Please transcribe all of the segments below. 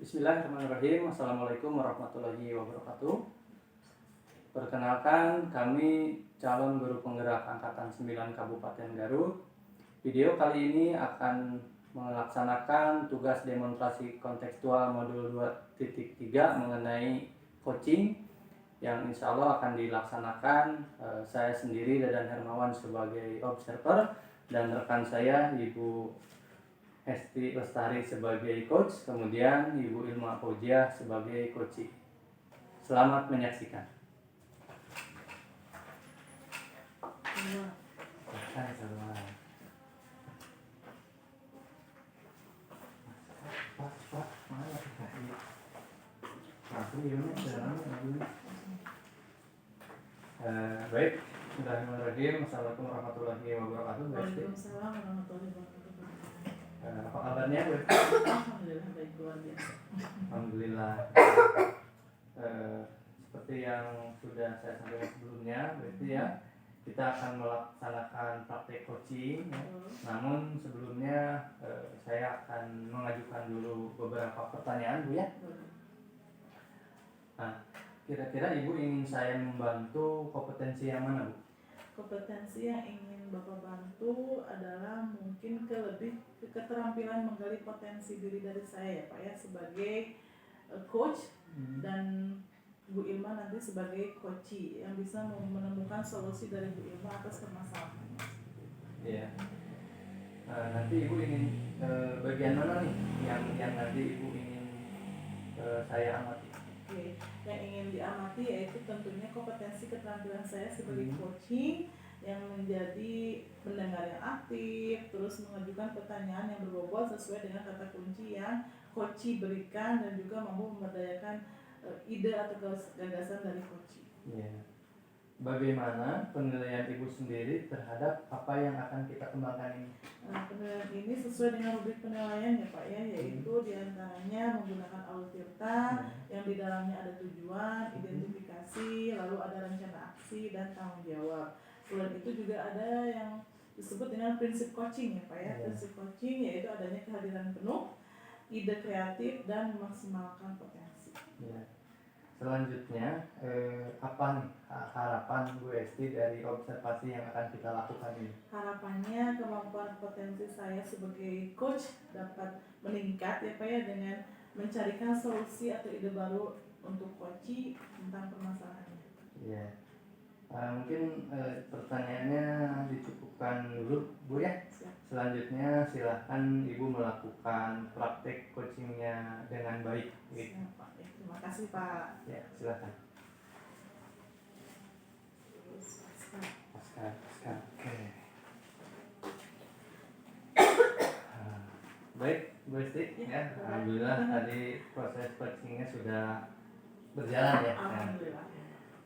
Bismillahirrahmanirrahim. Assalamualaikum warahmatullahi wabarakatuh. Perkenalkan, kami calon guru penggerak Angkatan 9 Kabupaten Garut. Video kali ini akan melaksanakan tugas demonstrasi kontekstual modul 2.3 mengenai coaching yang insya Allah akan dilaksanakan saya sendiri Dadan Hermawan sebagai observer dan rekan saya Ibu Hesti Lestari sebagai coach, kemudian Ibu Ilma Fauzia sebagai coachee. Selamat menyaksikan. Baik, Bismillahirrahmanirrahim. Assalamualaikum warahmatullahi wabarakatuh. Waalaikumsalam warahmatullahi wabarakatuh. Apa kabarnya, Bu? Alhamdulillah baik, luar biasa. Alhamdulillah. Seperti yang sudah saya sampaikan sebelumnya, berarti ya kita akan melaksanakan praktek coaching. Ya. Namun sebelumnya saya akan mengajukan dulu beberapa pertanyaan, Bu ya. Nah, kira-kira Ibu ingin saya membantu kompetensi yang mana, Bu? Kompetensi yang ingin Bapak bantu adalah mungkin keterampilan menggali potensi diri dari saya ya Pak ya, sebagai coach dan Bu Ilma nanti sebagai coachee yang bisa menemukan solusi dari Bu Ilma atas permasalahan. Iya. Nanti Ibu ingin bagian mana nih yang nanti Ibu ingin saya amati? Oke, yang ingin diamati yaitu tentunya kompetensi keterampilan saya sebagai coaching yang menjadi pendengar yang aktif, terus mengajukan pertanyaan yang berbobot sesuai dengan kata kunci yang coachee berikan dan juga mampu memberdayakan ide atau gagasan dari coachee. Yeah. Bagaimana penilaian Ibu sendiri terhadap apa yang akan kita kembangkan ini? Penilaian ini sesuai dengan rubrik penilaian ya Pak ya, yaitu diantaranya menggunakan alutirta yang di dalamnya ada tujuan, identifikasi, lalu ada rencana aksi dan tanggung jawab. Selain itu juga ada yang disebut dengan prinsip coaching ya Pak ya. Prinsip coaching yaitu adanya kehadiran penuh, ide kreatif dan memaksimalkan potensi. Selanjutnya, apa nih harapan Bu Esti dari observasi yang akan kita lakukan ini? Harapannya kemampuan potensi saya sebagai coach dapat meningkat ya Pak ya, dengan mencarikan solusi atau ide baru untuk coachee tentang permasalahannya. Iya. Mungkin pertanyaannya dicukupkan dulu Bu ya. Selanjutnya silahkan Ibu melakukan praktek coachingnya dengan baik. Gitu. Pak. Ya, terima kasih Pak. Ya, silahkan. Pasca. Oke. Baik, Bu Esti ya. Alhamdulillah tadi proses coachingnya sudah berjalan ya. Alhamdulillah.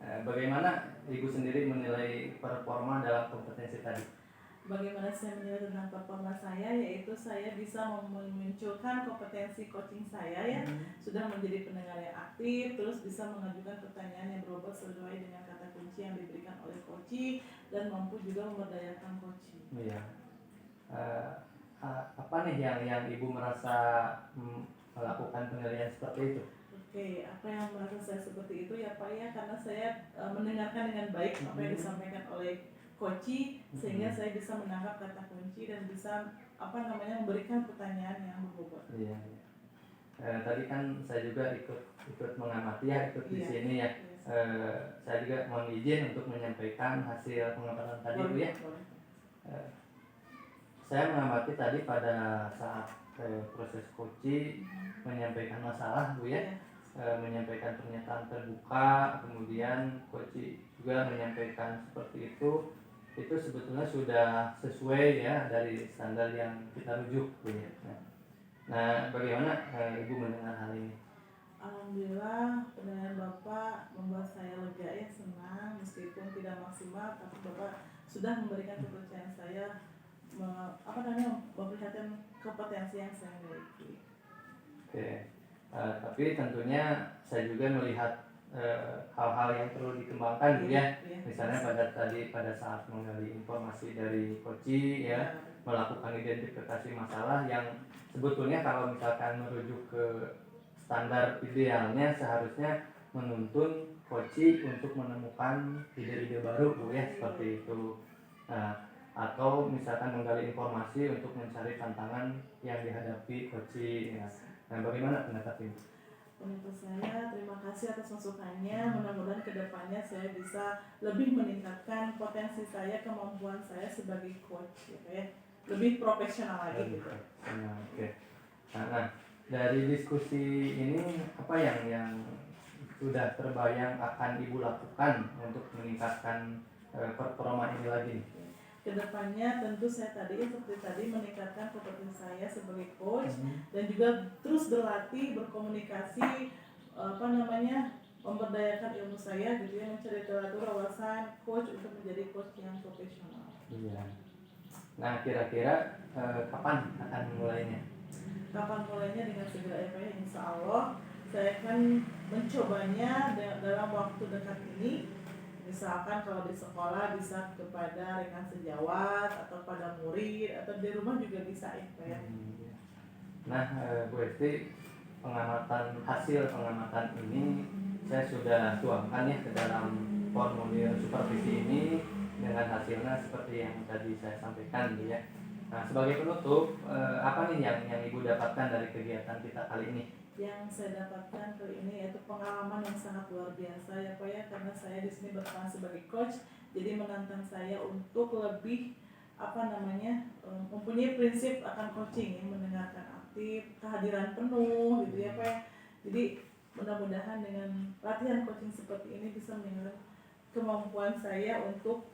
Bagaimana Ibu sendiri menilai performa dalam kompetensi tadi? Bagaimana saya menilai tentang performa saya, yaitu saya bisa memunculkan kompetensi coaching saya ya, sudah menjadi pendengar yang aktif, terus bisa mengajukan pertanyaan yang berobat sesuai dengan kata kunci yang diberikan oleh coachee dan mampu juga memberdayakan coachee. Iya. Apa nih yang Ibu merasa melakukan penilaian seperti itu? Oke, apa yang merasa saya seperti itu ya Pak ya, karena saya mendengarkan dengan baik apa yang disampaikan oleh coachee sehingga saya bisa menangkap kata kunci dan bisa memberikan pertanyaan yang berbobot. Iya. Tadi kan saya juga ikut mengamati ya, di sini ya. Saya juga mohon izin untuk menyampaikan hasil pengamatan tadi Bu ya. Saya mengamati tadi pada saat proses coachee menyampaikan masalah Bu ya. Menyampaikan pernyataan terbuka, kemudian coachee juga menyampaikan seperti itu sebetulnya sudah sesuai ya dari standar yang kita rujuk Bu ya. Nah, bagaimana Ibu mendengar hal ini? Alhamdulillah penilaian Bapak membuat saya lega ya, senang meskipun tidak maksimal, tapi Bapak sudah memberikan kepercayaan saya memperlihatkan kompetensi yang saya miliki. Oke. Tapi tentunya saya juga melihat hal-hal yang perlu dikembangkan ya. Misalnya pada saat menggali informasi dari coachee ya, melakukan identifikasi masalah yang sebetulnya kalau misalkan merujuk ke standar idealnya seharusnya menuntun coach untuk menemukan ide-ide baru Bu ya, seperti itu. Nah, atau misalkan menggali informasi untuk mencari tantangan yang dihadapi coach ya. Nah, bagaimana pendapat ini? Pendapat saya, terima kasih atas masukannya. Mudah-mudahan kedepannya saya bisa lebih meningkatkan potensi saya, kemampuan saya sebagai coach, gitu ya. Lebih profesional lagi gitu. Nah, oke. Nah, dari diskusi ini apa yang sudah terbayang akan Ibu lakukan untuk meningkatkan performa ini lagi? Kedepannya tentu saya seperti tadi meningkatkan kompetensi saya sebagai coach dan juga terus berlatih, berkomunikasi, memberdayakan ilmu saya gitu ya, mencari literatur wawasan coach untuk menjadi coach yang profesional. Iya. Nah, kira-kira kapan akan mulainya? Kapan mulainya? Dengan segera ya Pak ya, insya Allah saya akan mencobanya dalam waktu dekat ini. Misalkan kalau di sekolah bisa kepada rekan sejawat atau pada murid atau di rumah juga bisa ya Pak ya. Nah, Bu Esti, hasil pengamatan ini saya sudah tuangkan ya ke dalam formulir supervisi ini dengan hasilnya seperti yang tadi saya sampaikan ya. Nah, sebagai penutup, apa nih yang Ibu dapatkan dari kegiatan kita kali ini? Yang saya dapatkan kali ini yaitu pengalaman yang sangat luar biasa ya Pak ya, karena saya di sini berperan sebagai coach, jadi menantang saya untuk lebih mempunyai prinsip akan coaching yang mendengarkan aktif, kehadiran penuh gitu ya Pak ya. Jadi mudah-mudahan dengan latihan coaching seperti ini bisa meningkatkan kemampuan saya untuk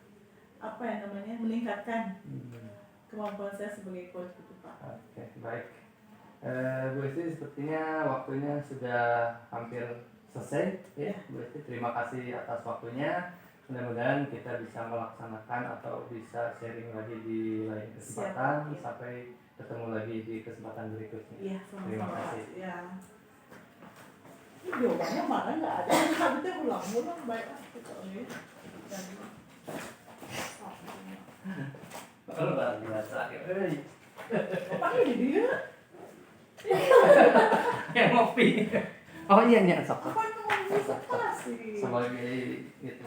meningkatkan kemampuan saya sebagai coach gitu Pak. Oke, baik. Bu Esti, sepertinya waktunya sudah hampir selesai ya. Bu Esti, terima kasih atas waktunya. Mudah-mudahan kita bisa melaksanakan atau bisa sharing lagi di lain kesempatan. Siap. Sampai ketemu lagi di kesempatan berikutnya. Iya, terima kasih. Ya. Jawabannya mana nggak ada, kita ulang-ulang baik ini. Luar biasa. Apa ini dia? Yang ngopi. Oh iya sok. Apa itu mobilisasi? Sebagai itu.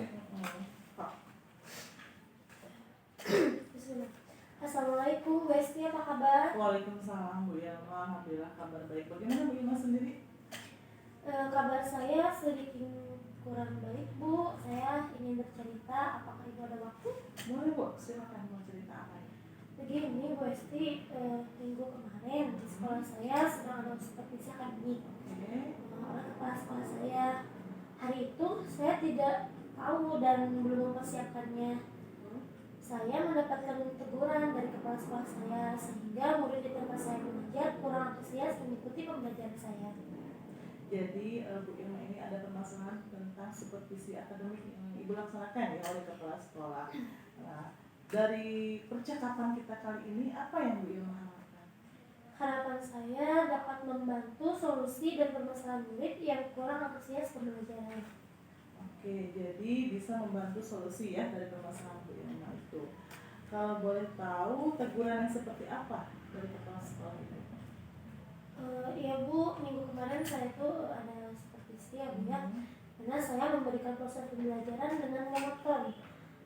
Assalamualaikum Bu Esti, apa kabar? Waalaikumsalam Bu Ilma, alhamdulillah kabar baik. Bagaimana Bu Ilma sendiri? Kabar saya sedikit kurang baik Bu. Saya ingin bercerita, apakah Ibu ada waktu? Boleh Bu, silakan mau cerita apa ya? Begini Bu Esti, minggu kemarin di sekolah saya sedang ada supervisi akademik. Oleh kepala sekolah saya. Hari itu saya tidak tahu dan belum mempersiapkannya. Saya mendapatkan teguran dari kepala sekolah saya sehingga murid di tempat saya mengajar kurang antusias mengikuti pembelajaran saya. Jadi Bu Ilma ini ada permasalahan tentang supervisi akademik yang Ibu laksanakan ya oleh kepala sekolah. Nah, dari percakapan kita kali ini apa yang Bu Ilma harapkan? Harapan saya dapat membantu solusi dan permasalahan murid yang kurang antusias pembelajaran. Oke, jadi bisa membantu solusi ya dari permasalahan Bu Ilma itu. Kalau boleh tahu teguran yang seperti apa dari kepala sekolah itu? Iya Bu, minggu kemarin saya tuh ada supervisi ya Bu ya. Karena saya memberikan proses pembelajaran dengan monoton.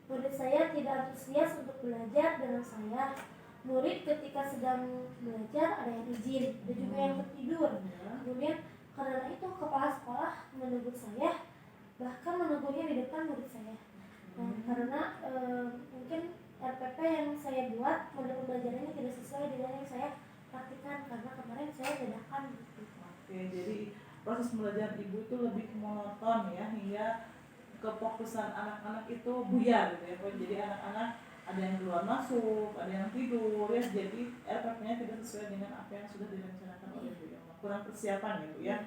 Murid saya tidak antusias untuk belajar dengan saya. Murid ketika sedang belajar ada yang izin, ada juga yang tertidur. Kemudian karena itu kepala sekolah menegur saya, bahkan menegurnya di depan murid saya. Nah, karena mungkin RPP yang saya buat model pembelajarannya tidak sesuai dengan yang saya praktikan karena kemarin saya dadakan gitu. Oke, jadi proses belajar Ibu itu lebih monoton ya, hingga kefokusan anak-anak itu buyar gitu ya. Jadi anak-anak ada yang keluar masuk, ada yang tidur ya, jadi RPP-nya tidak sesuai dengan apa yang sudah direncanakan oleh Bu Ilma. Kurang persiapan ya Bu ya.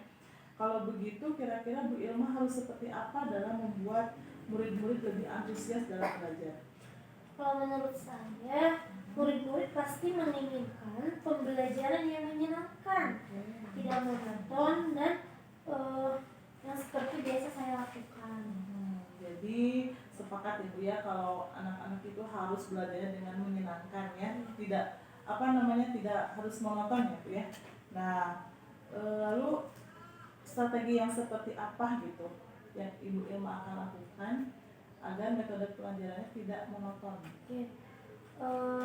Kalau begitu kira-kira Bu Ilma harus seperti apa dalam membuat murid-murid lebih antusias dalam belajar? Kalau menurut saya, murid-murid pasti menginginkan pembelajaran yang menyenangkan, tidak monoton dan yang seperti biasa saya lakukan. Jadi sepakat Ibu ya, kalau anak-anak itu harus belajarnya dengan menyenangkan ya, tidak harus monoton ya Bu ya. Nah, lalu strategi yang seperti apa gitu yang Ibu Ilma akan lakukan agar metode pelajarannya tidak monoton? Oke.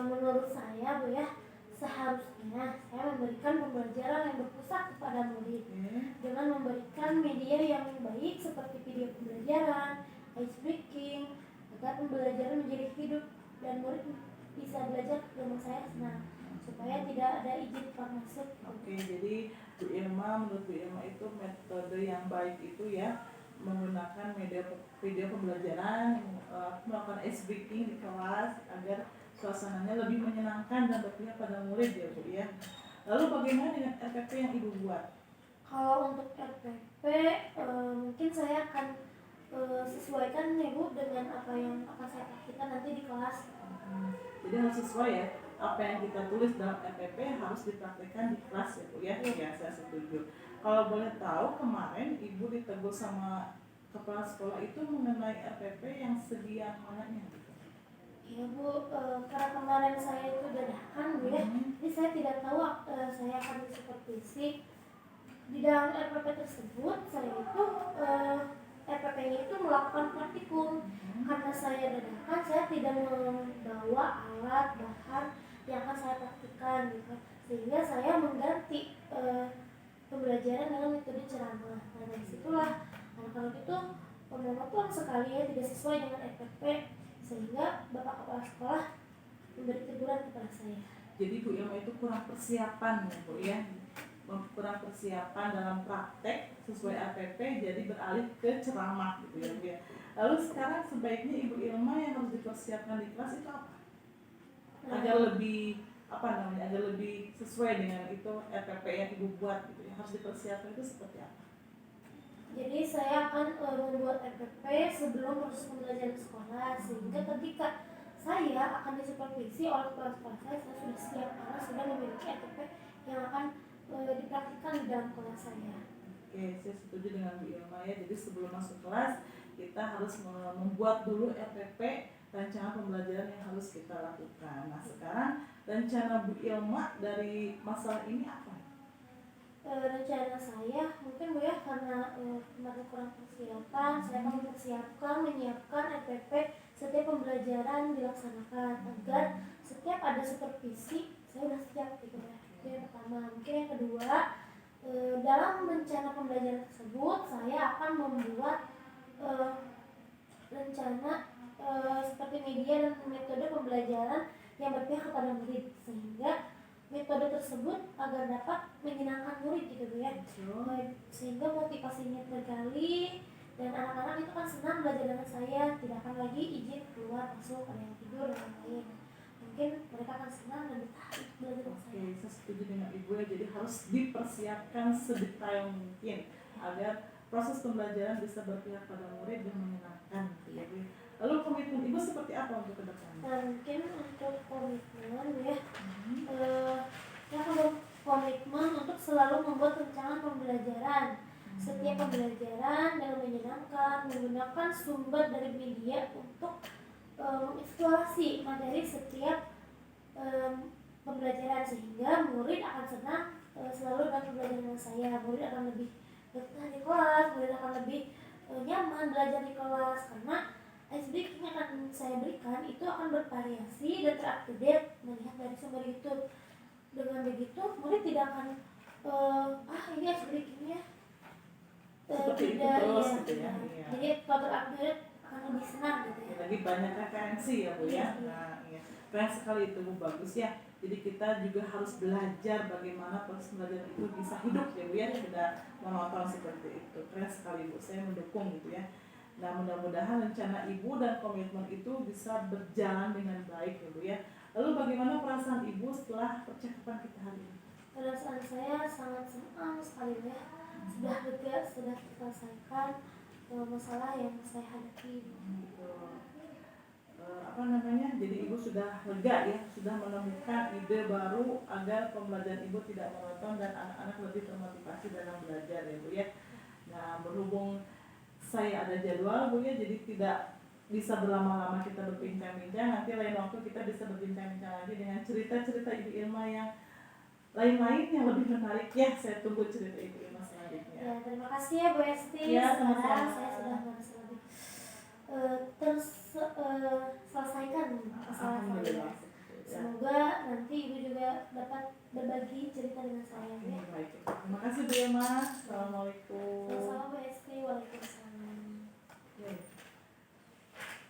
Menurut saya Bu ya, seharusnya saya memberikan pembelajaran yang berpusat kepada murid dengan memberikan media yang baik seperti video pembelajaran, ice breaking, agar pembelajaran menjadi hidup dan murid bisa belajar dengan saya senang, supaya tidak ada izin keluar masuk. Oke, jadi Bu Ilma, menurut Bu Ilma itu metode yang baik itu ya menggunakan video pembelajaran, melakukan ice breaking di kelas agar suasananya lebih menyenangkan dan berpihak pada murid ya Bu ya. Lalu bagaimana dengan RPP yang Ibu buat? Kalau untuk RPP, mungkin saya akan sesuaikan ya Bu dengan apa yang akan saya praktikkan nanti di kelas. Jadi harus sesuai ya, apa yang kita tulis dalam RPP harus dipraktikkan di kelas ya Bu ya. Ya, saya setuju. Kalau boleh tahu kemarin Ibu ditegur sama kepala sekolah itu mengenai RPP yang segi yang mananya? Ya Bu, karena kemarin saya itu dadakan Bu ya, jadi saya tidak tahu saya akan disupervisi. Di dalam RPP tersebut saya itu RPP-nya itu melakukan praktikum. Karena saya dadakan, saya tidak membawa alat bahan yang akan saya praktikkan gitu. Sehingga saya mengganti pembelajaran dengan metode ceramah. Nah dari situlah anak-anak itu monoton sekali ya, tidak sesuai dengan RPP, sehingga Bapak Kepala Sekolah memberi teguran kepada saya. Jadi Bu Ilma itu kurang persiapan ya Bu ya, kurang persiapan dalam praktek sesuai RPP, jadi beralih ke ceramah gitu ya Bu ya. Lalu sekarang sebaiknya Ibu Ilma yang harus dipersiapkan di kelas itu apa? Agar lebih agar lebih sesuai dengan itu RPP yang Ibu buat gitu ya, harus dipersiapkan itu seperti apa? Jadi saya akan membuat RPP sebelum proses pembelajaran sekolah, sehingga ketika saya akan disupervisi oleh kepala sekolah saya sudah siap karena sudah memiliki RPP yang akan dipraktikkan di dalam kelas saya. Oke, saya setuju dengan Bu Ilma ya. Jadi sebelum masuk kelas kita harus membuat dulu RPP, rancangan pembelajaran yang harus kita lakukan. Nah sekarang rencana Bu Ilma dari masalah ini apa? Rencana saya mungkin Bu ya, karena kemarin kurang persiapan, saya akan menyiapkan RPP setiap pembelajaran dilaksanakan agar setiap ada supervisi saya sudah siap gitu ya. Itu yang pertama. Mungkin yang kedua, dalam rencana pembelajaran tersebut saya akan membuat rencana seperti media dan metode pembelajaran yang berpihak kepada murid, sehingga metode tersebut agar dapat menyenangkan murid gitu Bu ya. Sehingga motivasinya tergali dan anak-anak itu kan senang belajar dengan saya, tidak akan lagi izin keluar masuk, ada yang tidur dan lain-lain. Mungkin mereka akan senang dan betah belajar dengan saya. Oke, saya setuju dengan Ibu ya. Jadi harus dipersiapkan sedetail mungkin agar proses pembelajaran bisa berpihak pada murid dan menyenangkan gitu ya Bu. Lalu komitmen Ibu seperti apa untuk ke depan? Nah, mungkin untuk komitmen ya, saya akan berkomitmen untuk selalu membuat rancangan pembelajaran. Setiap pembelajaran dengan menyenangkan, menggunakan sumber dari media untuk mengeksplorasi materi setiap pembelajaran, sehingga murid akan senang selalu dalam pembelajaran dengan saya. Murid akan lebih betah di kelas, murid akan lebih nyaman belajar di kelas, karena ice breaking yang akan saya berikan itu akan bervariasi dan terupdate melihat dari sumber YouTube. Dengan begitu murid tidak akan ini ice breakingnya seperti tidak itu terus ya, gitu ya. Iya. Jadi kalau terupdate akan lebih senang gitu ya. Lagi banyak referensi ya Bu ya. Nah, iya. Keren sekali itu Bu, bagus ya. Jadi kita juga harus belajar bagaimana proses pembelajaran itu bisa hidup ya Bu ya, tidak monoton seperti itu. Keren sekali Bu, saya mendukung gitu ya. Nah mudah-mudahan rencana Ibu dan komitmen itu bisa berjalan dengan baik ya Bu ya. Lalu bagaimana perasaan Ibu setelah percakapan kita hari ini? Perasaan saya sangat senang sekali ya, sudah lega, sudah terselesaikan masalah yang saya hadapi. Jadi Ibu sudah lega ya, sudah menemukan ide baru agar pembelajaran Ibu tidak monoton dan anak-anak lebih termotivasi dalam belajar ya Bu ya. Nah berhubung saya ada jadwal Bu ya, jadi tidak bisa berlama-lama kita berbincang-bincang. Nanti lain waktu kita bisa berbincang-bincang lagi dengan cerita-cerita Ibu Ilma yang lain-lain yang lebih menarik ya. Saya tunggu cerita Ibu Ilma selanjutnya. topiknya. Ya, terima kasih ya Bu Esti. Ya, Sekarang sama-sama. saya sudah merasa lebih selesaikan masalah saya. Alhamdulillah. Ya. Semoga nanti Ibu juga dapat berbagi cerita dengan saya ya. Baik. Terima kasih Bu Yama. Assalamualaikum. Sama-sama Bu Esti. Waalaikumsalam. Oke.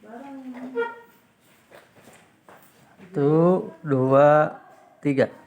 Bareng. 1, 2, 3.